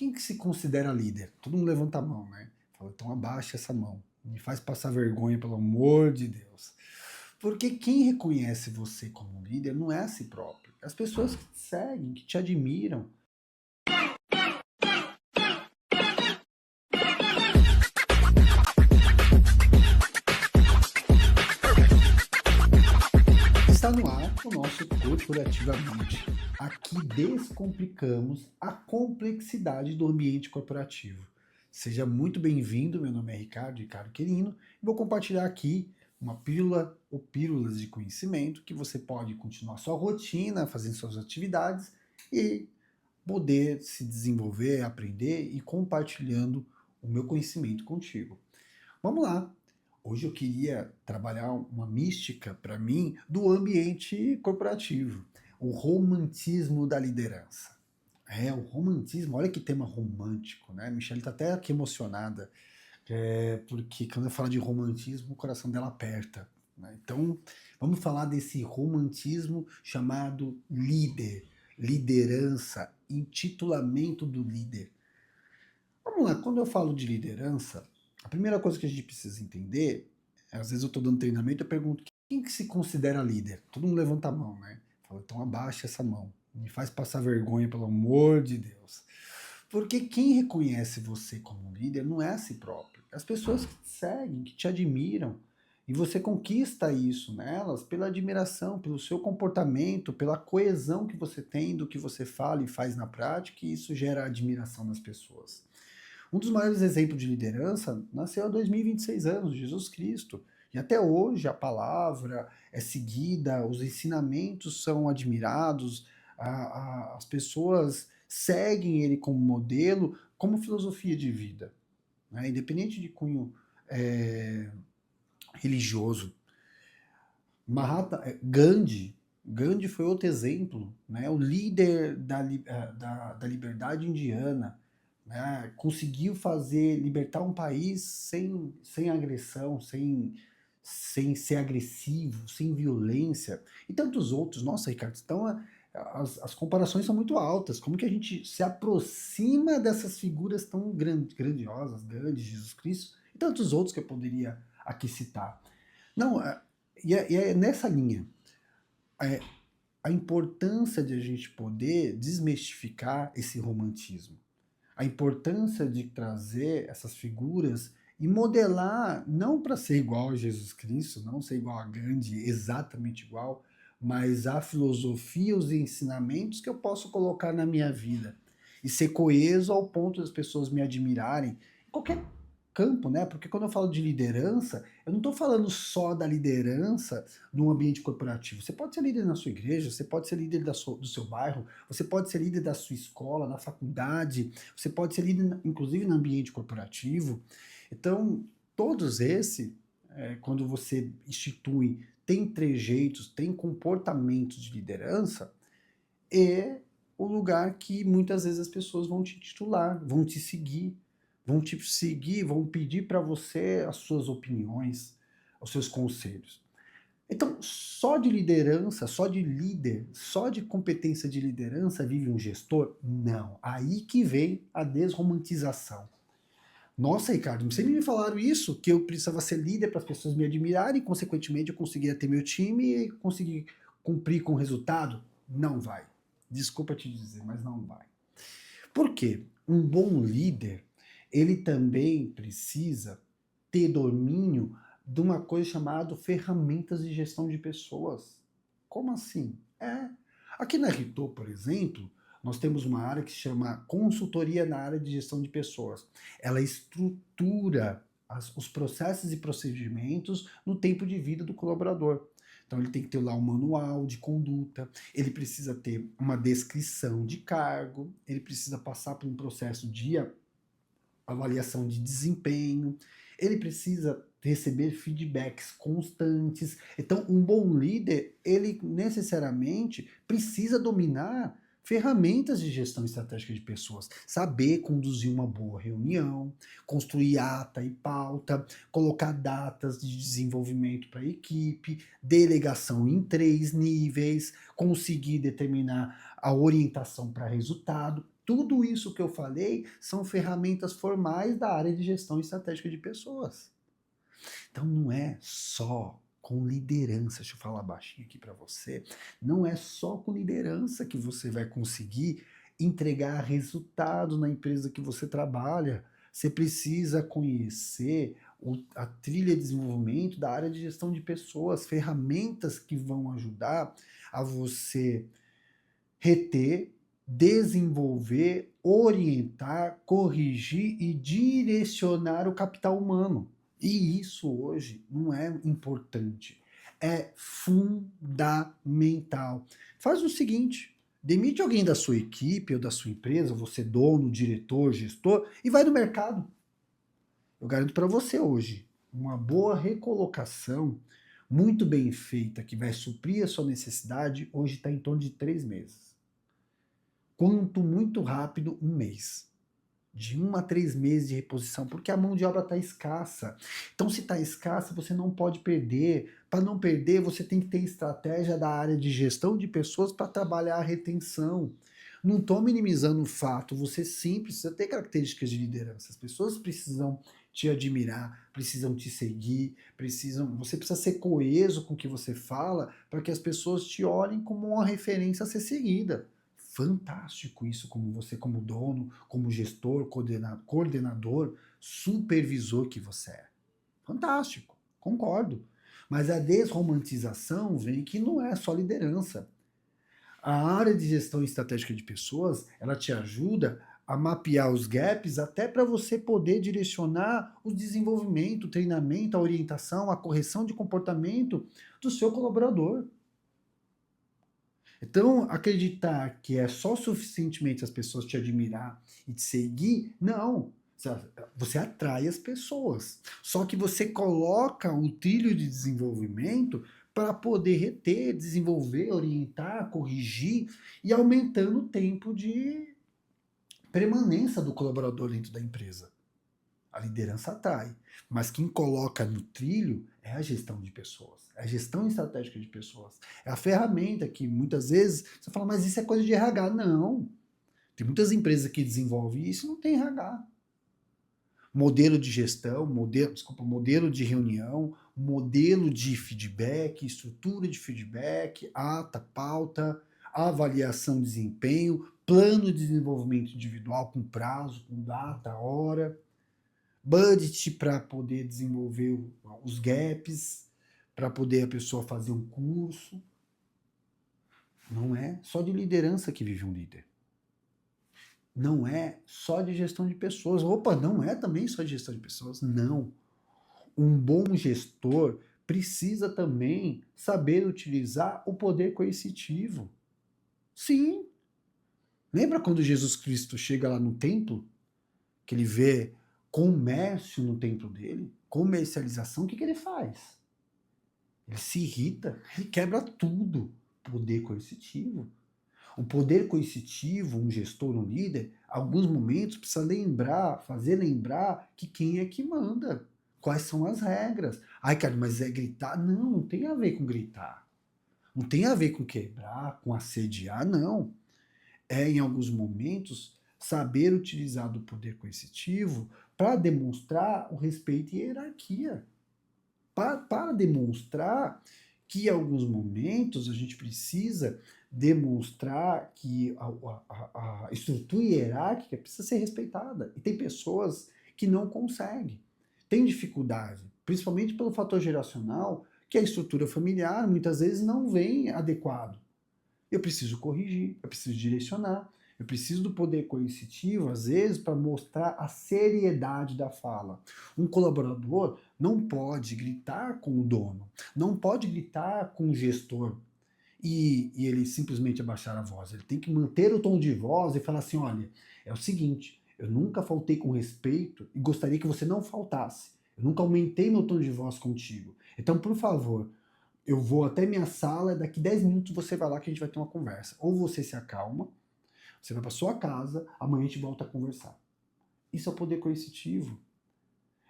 Quem que se considera líder? Todo mundo levanta a mão, né? Fala, então abaixa essa mão. Me faz passar vergonha, pelo amor de Deus. Porque quem reconhece você como líder não é a si próprio. É as pessoas que te seguem, que te admiram. Está no ar o nosso Corporativamente. Aqui descomplicamos a complexidade do ambiente corporativo. Seja muito bem-vindo, meu nome é Ricardo Querino, e vou compartilhar aqui uma pílula ou pílulas de conhecimento que você pode continuar sua rotina, fazendo suas atividades e poder se desenvolver, aprender e compartilhando o meu conhecimento contigo. Vamos lá! Hoje eu queria trabalhar uma mística para mim do ambiente corporativo, o romantismo da liderança. O romantismo, olha que tema romântico, né? Michelle está até aqui emocionada, porque quando eu falo de romantismo, o coração dela aperta, né? Então, vamos falar desse romantismo chamado líder, liderança, intitulamento do líder. Vamos lá, quando eu falo de liderança, a primeira coisa que a gente precisa entender, às vezes eu estou dando treinamento, eu pergunto, quem que se considera líder? Todo mundo levanta a mão, né? Fala, então abaixa essa mão. Me faz passar vergonha, pelo amor de Deus. Porque quem reconhece você como líder não é a si próprio. É as pessoas que te seguem, que te admiram. E você conquista isso nelas pela admiração, pelo seu comportamento, pela coesão que você tem do que você fala e faz na prática, e isso gera admiração nas pessoas. Um dos maiores exemplos de liderança nasceu há 2026 anos, Jesus Cristo. E até hoje a palavra é seguida, os ensinamentos são admirados, as pessoas seguem ele como modelo, como filosofia de vida, né? Independente de cunho religioso. Gandhi foi outro exemplo, né? O líder da liberdade indiana, né? Conseguiu libertar um país sem agressão, sem ser agressivo, sem violência, e tantos outros. Nossa, Ricardo, então as comparações são muito altas. Como que a gente se aproxima dessas figuras tão grandiosas, Gandhi, Jesus Cristo, e tantos outros que eu poderia aqui citar? Não, e é nessa linha. É, a importância de a gente poder desmistificar esse romantismo. A importância de trazer essas figuras e modelar, não para ser igual a Jesus Cristo, não ser igual a Gandhi, exatamente igual, mas a filosofia, os ensinamentos que eu posso colocar na minha vida e ser coeso ao ponto das pessoas me admirarem. Qualquer campo, né? Porque quando eu falo de liderança, eu não estou falando só da liderança no ambiente corporativo. Você pode ser líder na sua igreja, você pode ser líder do seu bairro, você pode ser líder da sua escola, na faculdade, você pode ser líder, inclusive, no ambiente corporativo. Então, todos quando você institui, tem trejeitos, tem comportamentos de liderança, é o lugar que muitas vezes as pessoas vão te titular, vão te seguir, vão pedir para você as suas opiniões, os seus conselhos. Então, só de liderança, só de líder, só de competência de liderança vive um gestor? Não. Aí que vem a desromantização. Nossa, Ricardo, sempre me falaram isso, que eu precisava ser líder para as pessoas me admirarem, e consequentemente eu conseguia ter meu time e conseguir cumprir com o resultado? Não vai. Desculpa te dizer, mas não vai. Por quê? Um bom líder, ele também precisa ter domínio de uma coisa chamada ferramentas de gestão de pessoas. Como assim? Aqui na Rito, por exemplo, nós temos uma área que se chama consultoria na área de gestão de pessoas. Ela estrutura os processos e procedimentos no tempo de vida do colaborador. Então ele tem que ter lá um manual de conduta, ele precisa ter uma descrição de cargo, ele precisa passar por um processo de avaliação de desempenho, ele precisa receber feedbacks constantes. Então, um bom líder, ele necessariamente precisa dominar ferramentas de gestão estratégica de pessoas, saber conduzir uma boa reunião, construir ata e pauta, colocar datas de desenvolvimento para a equipe, delegação em 3 níveis, conseguir determinar a orientação para resultado. Tudo isso que eu falei são ferramentas formais da área de gestão estratégica de pessoas. Então não é só com liderança, deixa eu falar baixinho aqui para você, não é só com liderança que você vai conseguir entregar resultados na empresa que você trabalha. Você precisa conhecer a trilha de desenvolvimento da área de gestão de pessoas, ferramentas que vão ajudar a você reter, desenvolver, orientar, corrigir e direcionar o capital humano. E isso hoje não é importante, é fundamental. Faz o seguinte, demite alguém da sua equipe ou da sua empresa, você dono, diretor, gestor, e vai no mercado. Eu garanto para você hoje, uma boa recolocação, muito bem feita, que vai suprir a sua necessidade, hoje está em torno de 3 meses. Quanto muito rápido, 1 mês. De 1 a 3 meses de reposição, porque a mão de obra está escassa. Então, se está escassa, você não pode perder. Para não perder, você tem que ter estratégia da área de gestão de pessoas para trabalhar a retenção. Não estou minimizando o fato, você sim precisa ter características de liderança. As pessoas precisam te admirar, precisam te seguir, você precisa ser coeso com o que você fala para que as pessoas te olhem como uma referência a ser seguida. Fantástico isso, como você, como dono, como gestor, coordenador, supervisor que você é. Fantástico, concordo. Mas a desromantização vem que não é só liderança. A área de gestão estratégica de pessoas, ela te ajuda a mapear os gaps até para você poder direcionar o desenvolvimento, o treinamento, a orientação, a correção de comportamento do seu colaborador. Então, acreditar que é só suficientemente as pessoas te admirar e te seguir, não. Você atrai as pessoas. Só que você coloca o trilho de desenvolvimento para poder reter, desenvolver, orientar, corrigir e aumentando o tempo de permanência do colaborador dentro da empresa. A liderança atrai, mas quem coloca no trilho é a gestão de pessoas, é a gestão estratégica de pessoas. É a ferramenta que muitas vezes você fala, mas isso é coisa de RH. Não. Tem muitas empresas que desenvolvem isso e não tem RH. Modelo de gestão, modelo de reunião, modelo de feedback, estrutura de feedback, ata, pauta, avaliação de desempenho, plano de desenvolvimento individual com prazo, com data, hora, budget para poder desenvolver os gaps, para poder a pessoa fazer um curso. Não é só de liderança que vive um líder. Não é só de gestão de pessoas. Opa, não é também só de gestão de pessoas. Não. Um bom gestor precisa também saber utilizar o poder coercitivo. Sim. Lembra quando Jesus Cristo chega lá no templo? Que ele vê comércio no templo dele? Comercialização, o que ele faz? Ele se irrita, ele quebra tudo. Poder coercitivo. O poder coercitivo, um gestor, um líder, alguns momentos precisa lembrar, fazer lembrar que quem é que manda, quais são as regras. Ai, cara, mas é gritar? Não, não tem a ver com gritar. Não tem a ver com quebrar, com assediar, não. É, em alguns momentos, saber utilizar do poder coercitivo para demonstrar o respeito e a hierarquia. Para demonstrar que, em alguns momentos, a gente precisa demonstrar que a estrutura hierárquica precisa ser respeitada. E tem pessoas que não conseguem, tem dificuldade, principalmente pelo fator geracional, que a estrutura familiar muitas vezes não vem adequado. Eu preciso corrigir, eu preciso direcionar, eu preciso do poder coercitivo, às vezes, para mostrar a seriedade da fala. Um colaborador não pode gritar com o dono, não pode gritar com o gestor e ele simplesmente abaixar a voz. Ele tem que manter o tom de voz e falar assim, olha, é o seguinte, eu nunca faltei com respeito e gostaria que você não faltasse. Eu nunca aumentei meu tom de voz contigo. Então, por favor, eu vou até minha sala, daqui 10 minutos você vai lá que a gente vai ter uma conversa. Ou você se acalma, você vai para sua casa, amanhã a gente volta a conversar. Isso é o poder coercitivo.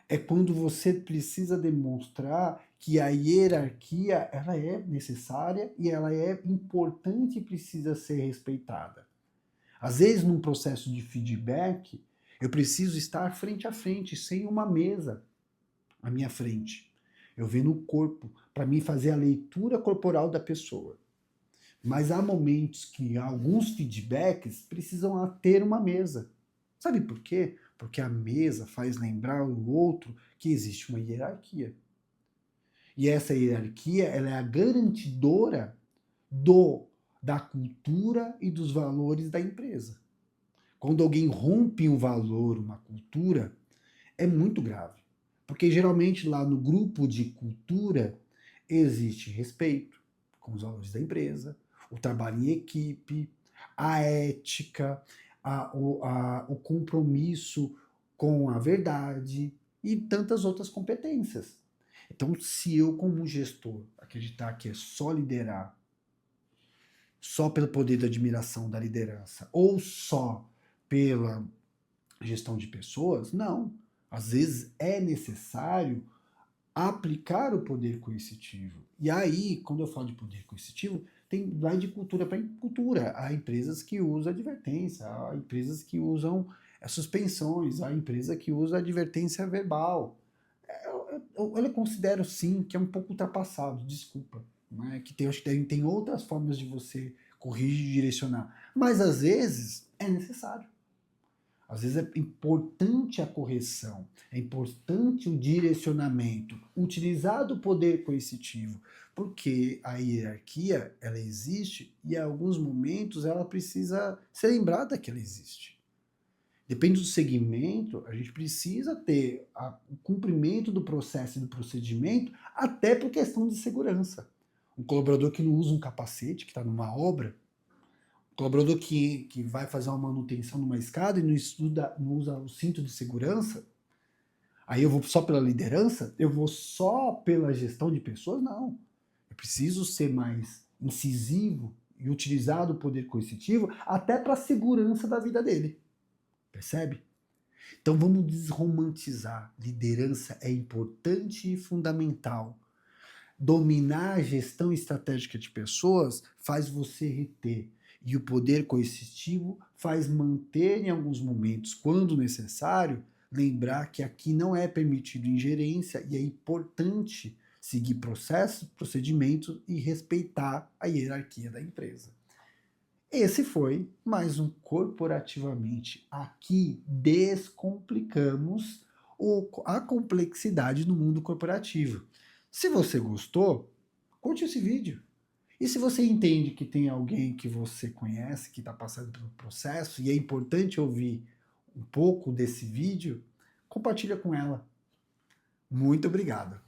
É quando você precisa demonstrar que a hierarquia ela é necessária e ela é importante e precisa ser respeitada. Às vezes, num processo de feedback, eu preciso estar frente a frente, sem uma mesa à minha frente. Eu vendo o corpo, para mim fazer a leitura corporal da pessoa. Mas há momentos que alguns feedbacks precisam ter uma mesa. Sabe por quê? Porque a mesa faz lembrar o outro que existe uma hierarquia. E essa hierarquia, ela é a garantidora da cultura e dos valores da empresa. Quando alguém rompe um valor, uma cultura, é muito grave. Porque geralmente lá no grupo de cultura existe respeito com os valores da empresa, o trabalho em equipe, a ética, o compromisso com a verdade e tantas outras competências. Então, se eu, como gestor, acreditar que é só liderar, só pelo poder da admiração da liderança, ou só pela gestão de pessoas, não. Às vezes é necessário aplicar o poder coercitivo. E aí, quando eu falo de poder coercitivo, vai de cultura para cultura. Há empresas que usam advertência, há empresas que usam suspensões, há empresa que usa advertência verbal. Eu considero sim que é um pouco ultrapassado, desculpa. Né? Que acho que tem outras formas de você corrigir e direcionar. Mas às vezes é necessário. Às vezes é importante a correção, é importante o direcionamento, utilizar do poder coercitivo, porque a hierarquia, ela existe e em alguns momentos ela precisa ser lembrada que ela existe. Depende do segmento, a gente precisa ter o cumprimento do processo e do procedimento, até por questão de segurança. Um colaborador que não usa um capacete, que está numa obra, colaborador que vai fazer uma manutenção numa escada e não usa o cinto de segurança, aí eu vou só pela liderança? Eu vou só pela gestão de pessoas? Não. Eu preciso ser mais incisivo e utilizar o poder coercitivo até para a segurança da vida dele. Percebe? Então vamos desromantizar. Liderança é importante e fundamental. Dominar a gestão estratégica de pessoas faz você reter. E o poder coercitivo faz manter em alguns momentos, quando necessário, lembrar que aqui não é permitido ingerência e é importante seguir processos, procedimentos e respeitar a hierarquia da empresa. Esse foi mais um Corporativamente. Aqui descomplicamos a complexidade no mundo corporativo. Se você gostou, curte esse vídeo. E se você entende que tem alguém que você conhece, que está passando pelo processo, e é importante ouvir um pouco desse vídeo, compartilha com ela. Muito obrigado.